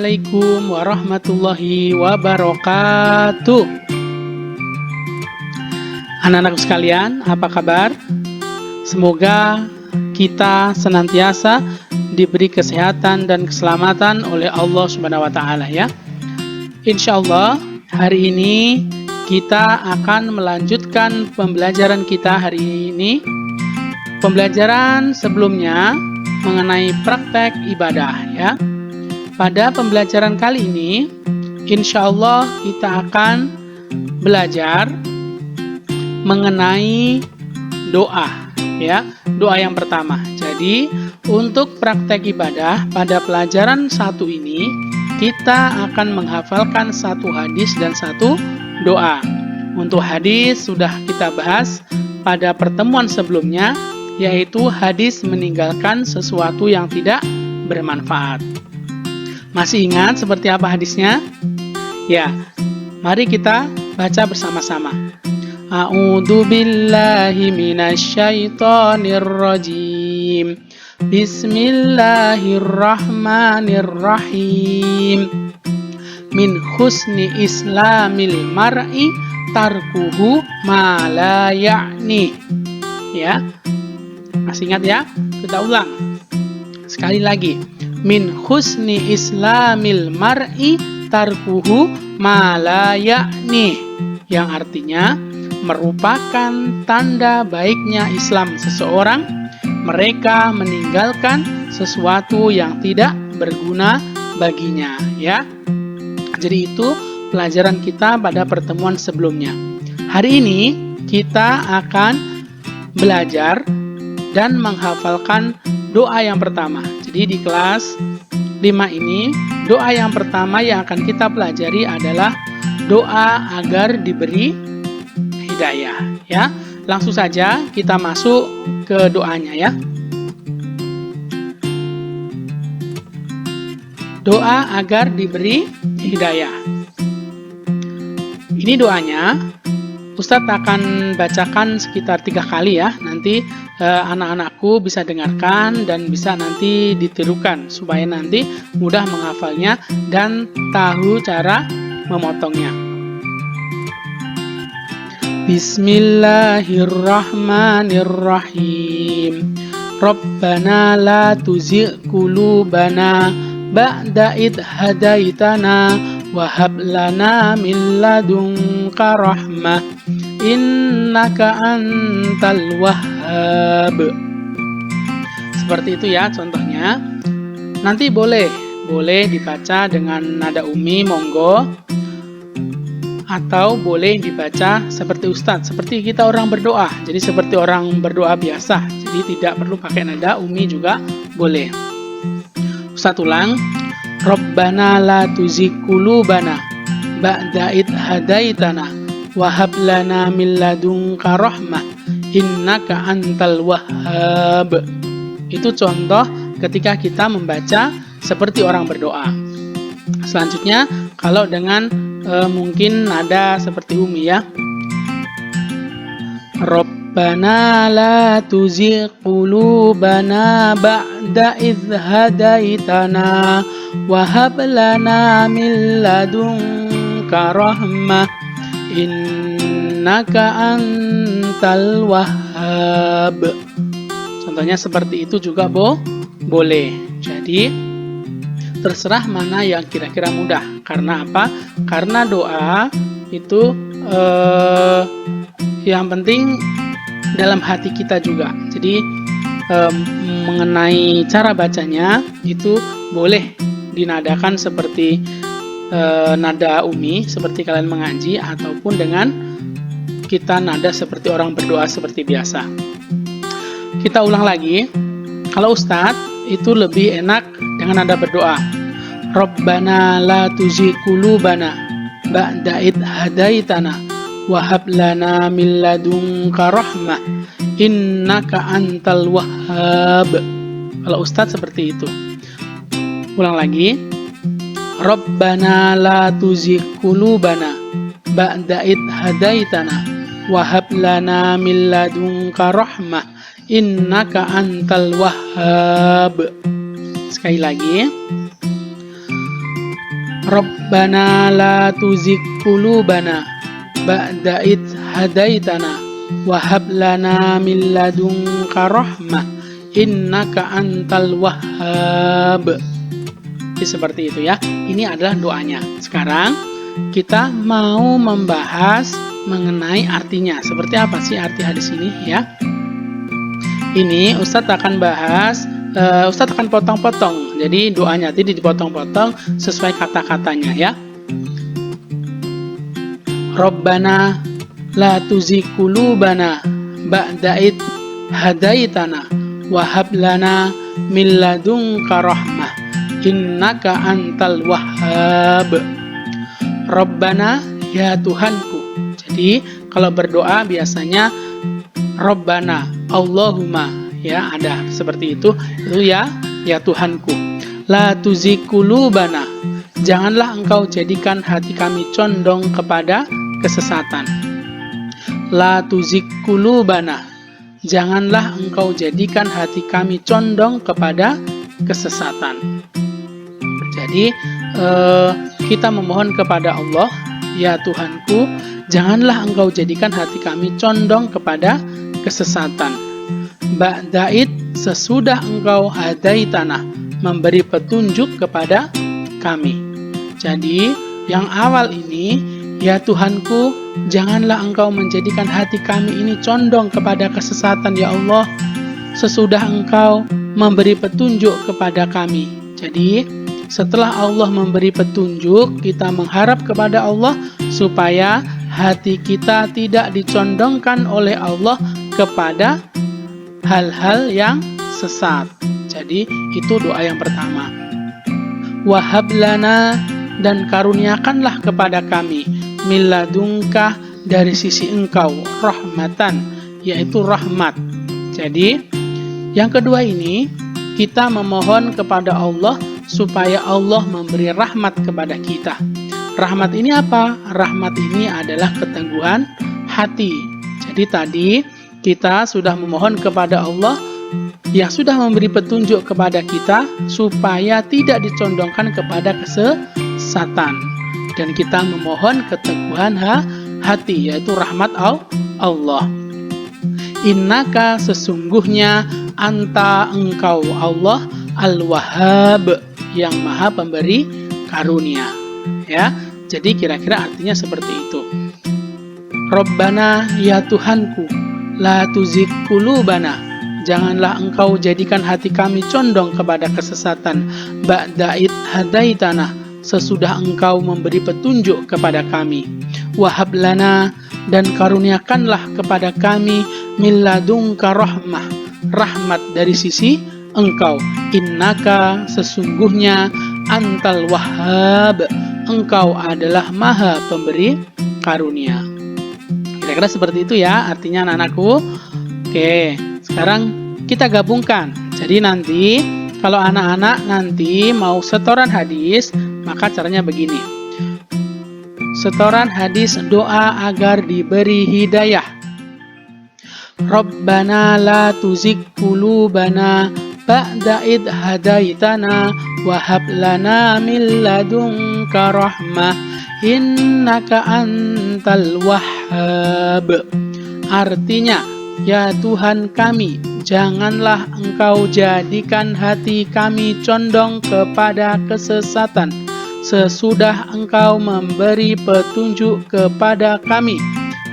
Assalamualaikum warahmatullahi wabarakatuh. Anak-anakku sekalian, apa kabar? Semoga kita senantiasa diberi kesehatan dan keselamatan oleh Allah Subhanahu wa Ta'ala ya. Insya Allah hari ini kita akan melanjutkan pembelajaran kita hari ini. Pembelajaran sebelumnya mengenai praktek ibadah ya. Pada pembelajaran kali ini, insya Allah kita akan belajar mengenai doa ya, doa yang pertama. Jadi untuk praktek ibadah pada pelajaran satu ini, kita akan menghafalkan satu hadis dan satu doa. Untuk hadis sudah kita bahas pada pertemuan sebelumnya, yaitu hadis meninggalkan sesuatu yang tidak bermanfaat. Masih ingat seperti apa hadisnya? Ya, mari kita baca bersama-sama. A'udzu billahi minasyaitonir rajim. Bismillahirrahmanirrahim. Min husni islamil mar'i tarkuhu ma la ya'ni. Ya. Masih ingat ya? Kita ulang. Sekali lagi. Min husni islamil mar'i tarkuhu ma la ya'ni, yang artinya merupakan tanda baiknya Islam seseorang mereka meninggalkan sesuatu yang tidak berguna baginya ya. Jadi itu pelajaran kita pada pertemuan sebelumnya. Hari ini kita akan belajar dan menghafalkan doa yang pertama. Jadi di kelas 5 ini, doa yang pertama yang akan kita pelajari adalah doa agar diberi hidayah ya. Langsung saja kita masuk ke doanya ya. Doa agar diberi hidayah. Ini doanya Ustadz akan bacakan sekitar 3 kali ya. Nanti anak-anakku bisa dengarkan dan bisa nanti ditirukan supaya nanti mudah menghafalnya dan tahu cara memotongnya. Bismillahirrahmanirrahim. Rabbana la tuzigh qulubana ba'da idh hadaitana wa hab lana min ladunka rahmah innaka antal wahhab. Seperti itu ya contohnya. Nanti boleh dibaca dengan nada umi, monggo. Atau boleh dibaca seperti Ustadz, seperti kita orang berdoa. Jadi seperti orang berdoa biasa. Jadi tidak perlu pakai nada umi juga boleh. Ustadz ulang. Rabbana la tuzigh qulubana ba'da idh hadaitana wa hab lana min ladunka rahmah innaka antal wahhab. Itu contoh ketika kita membaca seperti orang berdoa. Selanjutnya kalau dengan mungkin nada seperti umi ya. Rabbana la tuzigh qulubana ba'da idh hadaitana wa hab lana min ladunka rahmah innaka antal wahhab. Contohnya seperti itu juga boleh. Jadi terserah mana yang kira-kira mudah. Karena apa? Karena doa itu yang penting dalam hati kita juga. Jadi mengenai cara bacanya itu boleh dinadakan seperti nada umi seperti kalian mengaji, ataupun dengan kita nada seperti orang berdoa seperti biasa. Kita ulang lagi. Kalau Ustadz itu lebih enak dengan nada berdoa. Rabbana la tuzigh qulubana ba'da idh hadaitana wa hab lana min ladunka rahmah innaka antal wahhab. Kalau Ustadz seperti itu. Ulang lagi. Rabbana la tuzigh qulubana ba'da idh hadaitana wa hab lana min ladunka rahmah innaka antal wahhab. Sekali lagi. Rabbana la tuzigh qulubana ba'da idh hadaitana wa hab lana min ladunka rahmah innaka antal wahhab. Jadi seperti itu ya. Ini adalah doanya. Sekarang kita mau membahas mengenai artinya. Seperti apa sih arti hadis ini ya? Ini Ustadz akan bahas, Ustadz akan potong-potong. Jadi doanya tadi dipotong-potong sesuai kata-katanya ya. Rabbana la tuzigh qulubana ba'da id hadaitana wa hab lana min ladunka rahmah innaka antal wahhab. Rabbana, ya Tuhanku. Jadi kalau berdoa biasanya Rabbana, Allahumma, ya ada seperti itu ya Tuhanku. La tuzigh qulubana, janganlah engkau jadikan hati kami condong kepada kesesatan. La tuzigh qulubana, janganlah engkau jadikan hati kami condong kepada kesesatan. Jadi kita memohon kepada Allah, ya Tuhanku, janganlah engkau jadikan hati kami condong kepada kesesatan. Ba'da'id, sesudah engkau hadaitana, memberi petunjuk kepada kami. Jadi yang awal ini, ya Tuhanku, janganlah engkau menjadikan hati kami ini condong kepada kesesatan ya Allah, sesudah engkau memberi petunjuk kepada kami. Jadi setelah Allah memberi petunjuk, kita mengharap kepada Allah supaya hati kita tidak dicondongkan oleh Allah kepada hal-hal yang sesat. Jadi itu doa yang pertama. Wahab lana, dan karuniakanlah kepada kami min ladunka, dari sisi engkau, rahmatan, yaitu rahmat. Jadi yang kedua ini kita memohon kepada Allah supaya Allah memberi rahmat kepada kita. Rahmat ini apa? Rahmat ini adalah keteguhan hati. Jadi tadi kita sudah memohon kepada Allah yang sudah memberi petunjuk kepada kita supaya tidak dicondongkan kepada kesesatan. Dan kita memohon keteguhan hati, yaitu rahmat Allah. Innaka, sesungguhnya, anta, engkau Allah, al-wahhab, yang maha pemberi karunia. Ya, jadi kira-kira artinya seperti itu. Rabbana, ya Tuhanku, la tuzigh qulubana, janganlah engkau jadikan hati kami condong kepada kesesatan. Ba'da id hadaitana, sesudah engkau memberi petunjuk kepada kami. Wahab lana, dan karuniakanlah kepada kami min ladunka rahmah, rahmat dari sisi engkau. Innaka, sesungguhnya, antal wahhab, engkau adalah maha pemberi karunia. Kira-kira seperti itu ya artinya anak-anakku. Oke, sekarang kita gabungkan. Jadi nanti kalau anak-anak nanti mau setoran hadis, maka caranya begini. Setoran hadis doa agar diberi hidayah. Rabbana la tuzigh qulubana ba'da id hadaitana wa hab lana min ladunka rahmah innaka antal wahhab. Artinya, ya Tuhan kami, janganlah engkau jadikan hati kami condong kepada kesesatan sesudah engkau memberi petunjuk kepada kami,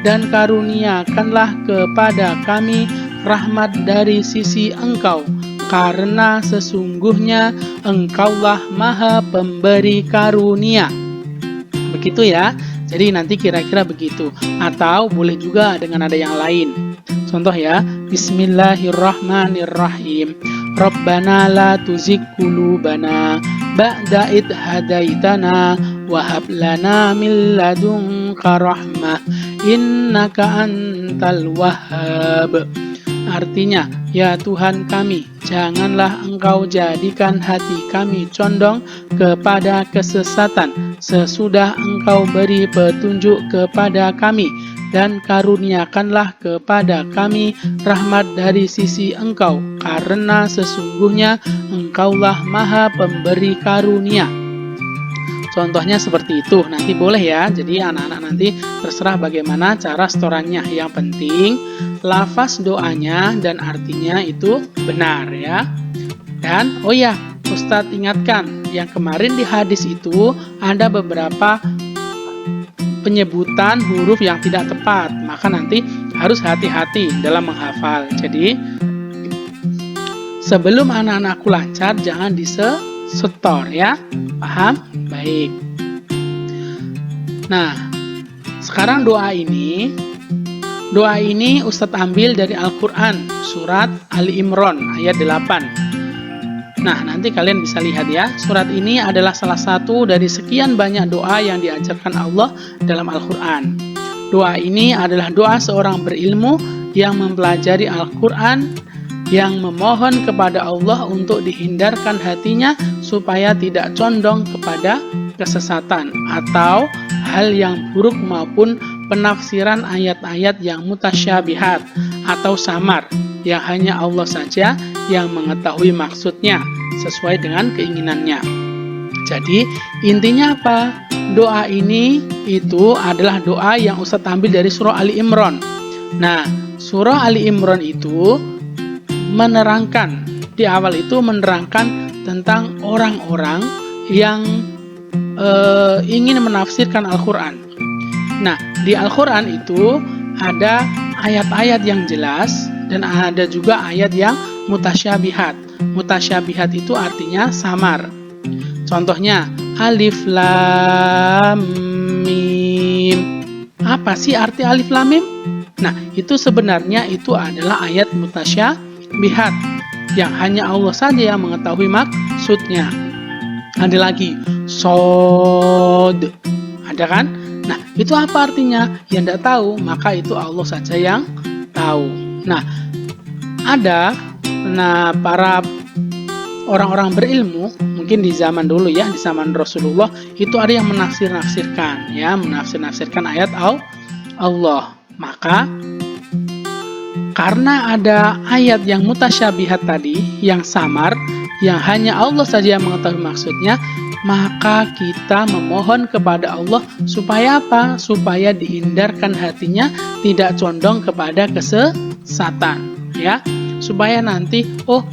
dan karuniakanlah kepada kami rahmat dari sisi engkau, karena sesungguhnya engkaulah maha pemberi karunia. Begitu ya. Jadi nanti kira-kira begitu. Atau boleh juga dengan ada yang lain. Contoh ya, Bismillahirrahmanirrahim. Rabbana la tuzigh qulubana ba'da id hadaitana wa hab lana min ladunka rahmah innaka antal wahhab. Artinya, ya Tuhan kami, janganlah engkau jadikan hati kami condong kepada kesesatan sesudah engkau beri petunjuk kepada kami, dan karuniakanlah kepada kami rahmat dari sisi engkau, karena sesungguhnya engkaulah maha pemberi karunia. Contohnya seperti itu, nanti boleh ya. Jadi anak-anak nanti terserah bagaimana cara setorannya. Yang penting lafaz doanya dan artinya itu benar ya. Dan oh ya, Ustadz ingatkan, yang kemarin di hadis itu ada beberapa penyebutan huruf yang tidak tepat, maka nanti harus hati-hati dalam menghafal. Jadi sebelum anak-anakku lancar, jangan disetor ya. Paham? Baik. Nah, sekarang doa ini Ustadz ambil dari Al-Quran, surat Ali Imran ayat 8. Nah, nanti kalian bisa lihat ya, surat ini adalah salah satu dari sekian banyak doa yang diajarkan Allah dalam Al-Quran. Doa ini adalah doa seorang berilmu yang mempelajari Al-Quran, yang memohon kepada Allah untuk dihindarkan hatinya supaya tidak condong kepada kesesatan atau hal yang buruk maupun penafsiran ayat-ayat yang mutasyabihat atau samar yang hanya Allah saja yang mengetahui maksudnya sesuai dengan keinginannya. Jadi intinya apa? Doa ini itu adalah doa yang Ustadz ambil dari surah Ali Imran. Nah, surah Ali Imran itu menerangkan, di awal itu menerangkan tentang orang-orang yang ingin menafsirkan Al-Quran. Nah, di Al-Quran itu ada ayat-ayat yang jelas dan ada juga ayat yang mutasyabihat. Mutasyabihat itu artinya samar. Contohnya alif lam mim. Apa sih arti alif lam mim? Nah, itu sebenarnya itu adalah ayat mutasyabihat yang hanya Allah saja yang mengetahui maksudnya. Ada lagi sod. Ada kan? Nah, itu apa artinya? Yang tidak tahu, maka itu Allah saja yang tahu. Nah, para orang-orang berilmu mungkin di zaman dulu ya, di zaman Rasulullah itu ada yang menafsirkan ayat Allah. Maka karena ada ayat yang mutasyabihat tadi, yang samar, yang hanya Allah saja yang mengetahui maksudnya, maka kita memohon kepada Allah supaya apa? Supaya dihindarkan hatinya tidak condong kepada kesesatan ya. Supaya nanti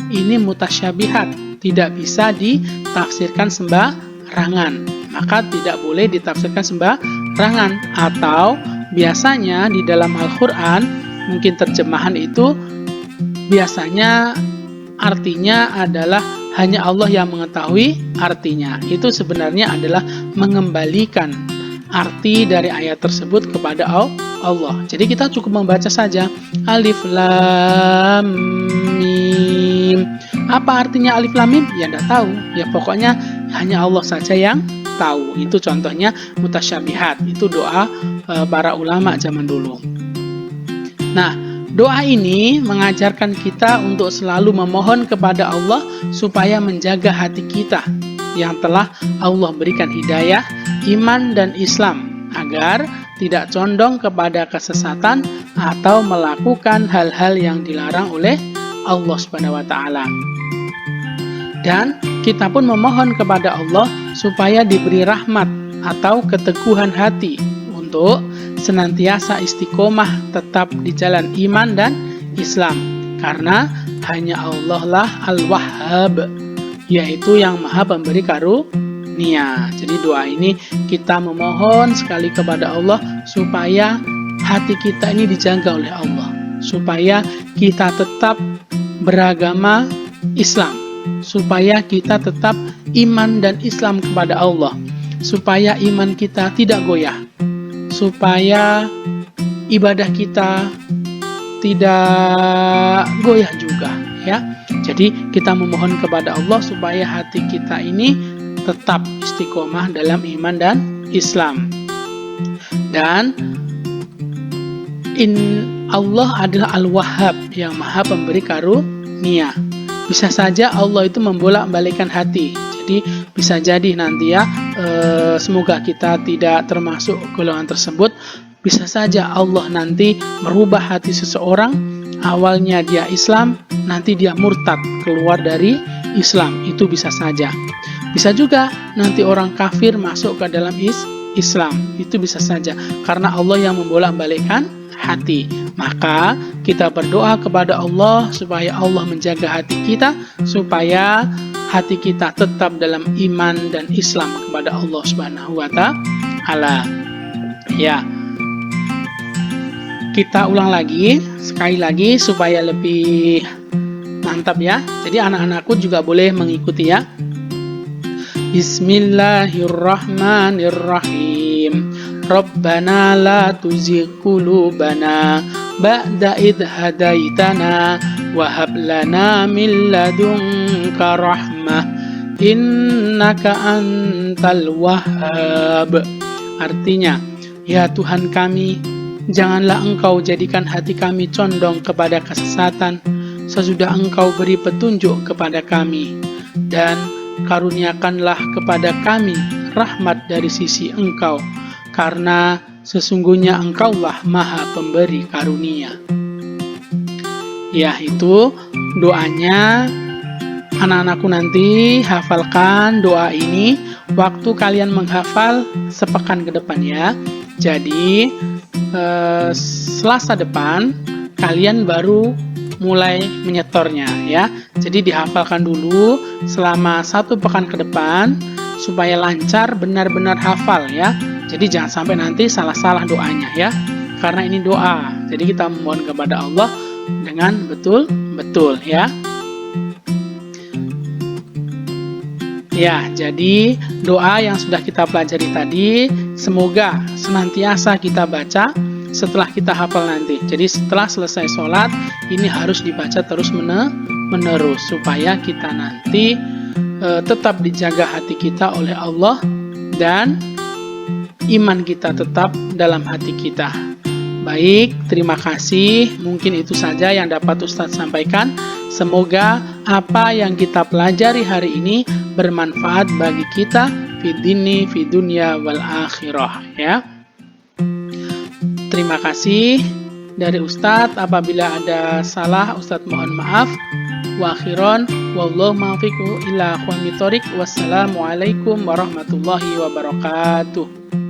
ini mutasyabihat, tidak bisa ditafsirkan sembarangan, maka tidak boleh ditafsirkan sembarangan. Atau biasanya di dalam Al-Quran mungkin terjemahan itu biasanya artinya adalah hanya Allah yang mengetahui artinya. Itu sebenarnya adalah mengembalikan arti dari ayat tersebut kepada Allah. Jadi kita cukup membaca saja alif lam mim. Apa artinya alif lam mim? Ya tidak tahu. Ya pokoknya hanya Allah saja yang tahu. Itu contohnya mutasyabihat. Itu doa para ulama zaman dulu. Nah, doa ini mengajarkan kita untuk selalu memohon kepada Allah supaya menjaga hati kita yang telah Allah berikan hidayah, iman dan Islam agar tidak condong kepada kesesatan atau melakukan hal-hal yang dilarang oleh Allah Subhanahu wa taala. Dan kita pun memohon kepada Allah supaya diberi rahmat atau keteguhan hati untuk senantiasa istiqomah tetap di jalan iman dan Islam, karena hanya Allah lah Al-Wahhab, yaitu yang maha pemberi karunia. Jadi doa ini kita memohon sekali kepada Allah supaya hati kita ini dijaga oleh Allah, supaya kita tetap beragama Islam, supaya kita tetap iman dan Islam kepada Allah, supaya iman kita tidak goyah, supaya ibadah kita tidak goyah juga ya. Jadi kita memohon kepada Allah supaya hati kita ini tetap istiqomah dalam iman dan Islam. Dan Allah adalah Al-Wahhab, yang maha pemberi karunia. Bisa saja Allah itu membolak-balikkan hati. Jadi bisa jadi nanti ya, semoga kita tidak termasuk golongan tersebut. Bisa saja Allah nanti merubah hati seseorang, awalnya dia Islam, nanti dia murtad keluar dari Islam. Itu bisa saja. Bisa juga nanti orang kafir masuk ke dalam Islam. Itu bisa saja karena Allah yang membolak-balikkan hati. Maka kita berdoa kepada Allah supaya Allah menjaga hati kita, supaya hati kita tetap dalam iman dan Islam kepada Allah Subhanahu wa taala. Ya. Kita ulang lagi, sekali lagi supaya lebih mantap ya. Jadi anak-anakku juga boleh mengikuti ya. Bismillahirrahmanirrahim. Rabbana la tuzigh qulubana ba'da idh hadaitana wa hab lana min ladunka rahmah innaka antal wahhab. Artinya, ya Tuhan kami, janganlah Engkau jadikan hati kami condong kepada kesesatan sesudah Engkau beri petunjuk kepada kami, dan karuniakanlah kepada kami rahmat dari sisi Engkau, karena sesungguhnya Engkaulah Maha Pemberi Karunia. Ya, itu doanya. Anak-anakku nanti hafalkan doa ini waktu kalian menghafal sepekan ke depan ya. Jadi Selasa depan kalian baru mulai menyetornya ya. Jadi dihafalkan dulu selama 1 pekan ke depan supaya lancar benar-benar hafal ya. Jadi jangan sampai nanti salah-salah doanya ya. Karena ini doa. Jadi kita memohon kepada Allah dengan betul-betul ya. Ya, jadi doa yang sudah kita pelajari tadi semoga senantiasa kita baca setelah kita hafal nanti. Jadi setelah selesai sholat ini harus dibaca terus menerus supaya kita nanti tetap dijaga hati kita oleh Allah dan iman kita tetap dalam hati kita. Baik, terima kasih. Mungkin itu saja yang dapat Ustadz sampaikan. Semoga apa yang kita pelajari hari ini bermanfaat bagi kita fid dini, fid dunya wal akhirah ya. Terima kasih dari Ustadz. Apabila ada salah, Ustadz mohon maaf. Wa akhiron wallahu muwaffiq ila aqwamit thoriq. Wassalamualaikum warahmatullahi wabarakatuh.